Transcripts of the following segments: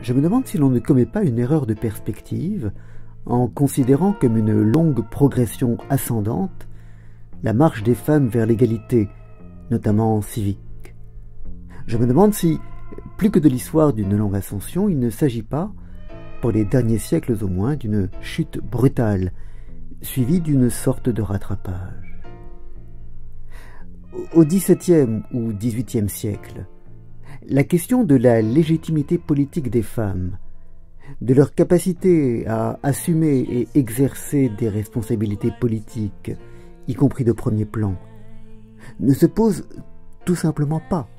je me demande si l'on ne commet pas une erreur de perspective en considérant comme une longue progression ascendante la marche des femmes vers l'égalité, notamment civique. Je me demande si, plus que de l'histoire d'une longue ascension, il ne s'agit pas, pour les derniers siècles au moins, d'une chute brutale, suivie d'une sorte de rattrapage. Au XVIIe ou XVIIIe siècle, la question de la légitimité politique des femmes, de leur capacité à assumer et exercer des responsabilités politiques, y compris de premier plan, ne se pose tout simplement pas.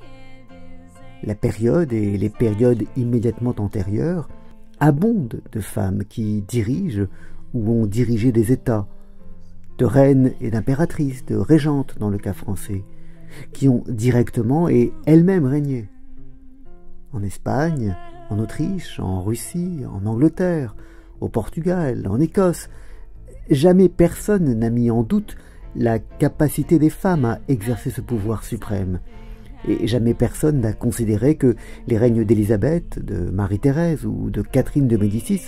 La période et les périodes immédiatement antérieures abondent de femmes qui dirigent ou ont dirigé des États, de reines et d'impératrices, de régentes dans le cas français, qui ont directement et elles-mêmes régné. En Espagne, en Autriche, en Russie, en Angleterre, au Portugal, en Écosse, jamais personne n'a mis en doute la capacité des femmes à exercer ce pouvoir suprême. Et jamais personne n'a considéré que les règnes d'Élisabeth, de Marie-Thérèse ou de Catherine de Médicis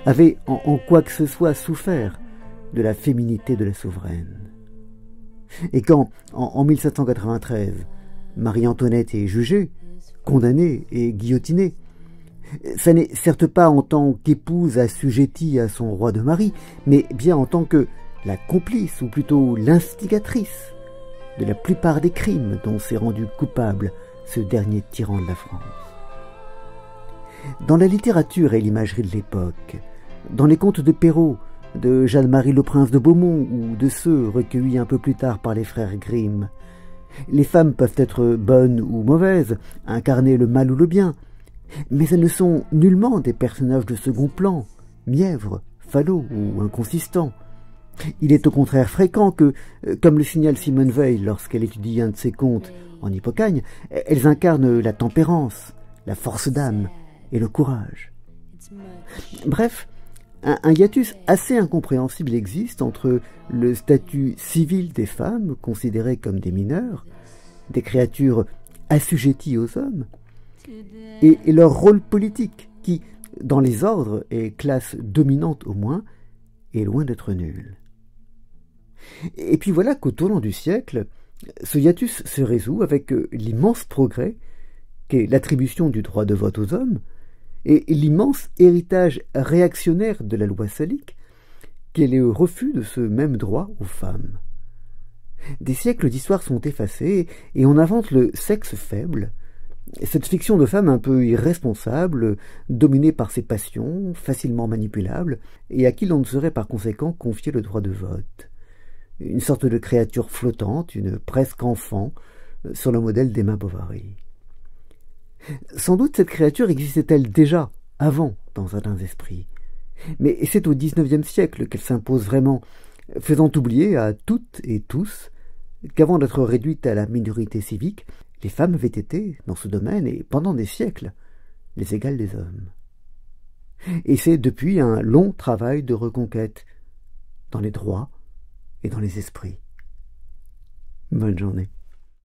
avaient en quoi que ce soit souffert de la féminité de la souveraine. Et quand, en 1793, Marie-Antoinette est jugée, condamnée et guillotinée, ça n'est certes pas en tant qu'épouse assujettie à son roi de mari, mais bien en tant que la complice, ou plutôt l'instigatrice, de la plupart des crimes dont s'est rendu coupable ce dernier tyran de la France. Dans la littérature et l'imagerie de l'époque, dans les contes de Perrault, de Jeanne-Marie le Prince de Beaumont ou de ceux recueillis un peu plus tard par les frères Grimm, les femmes peuvent être bonnes ou mauvaises, incarner le mal ou le bien, mais elles ne sont nullement des personnages de second plan, mièvres, falots ou inconsistants. Il est au contraire fréquent que, comme le signale Simone Weil lorsqu'elle étudie un de ses contes en Hippocagne, elles incarnent la tempérance, la force d'âme et le courage. Bref, un hiatus assez incompréhensible existe entre le statut civil des femmes, considérées comme des mineurs, des créatures assujetties aux hommes, et leur rôle politique, qui, dans les ordres et classes dominantes au moins, est loin d'être nul. Et puis voilà qu'au tournant du siècle, ce hiatus se résout avec l'immense progrès qu'est l'attribution du droit de vote aux hommes et l'immense héritage réactionnaire de la loi salique qu'est le refus de ce même droit aux femmes. Des siècles d'histoire sont effacés et on invente le sexe faible, cette fiction de femme un peu irresponsable, dominée par ses passions, facilement manipulable, et à qui l'on ne saurait par conséquent confier le droit de vote. Une sorte de créature flottante, une presque enfant, sur le modèle d'Emma Bovary. Sans doute cette créature existait-elle déjà, avant, dans certains esprits. Mais c'est au XIXe siècle qu'elle s'impose vraiment, faisant oublier à toutes et tous qu'avant d'être réduite à la minorité civique, les femmes avaient été, dans ce domaine et pendant des siècles, les égales des hommes. Et c'est depuis un long travail de reconquête, dans les droits et dans les esprits. Bonne journée.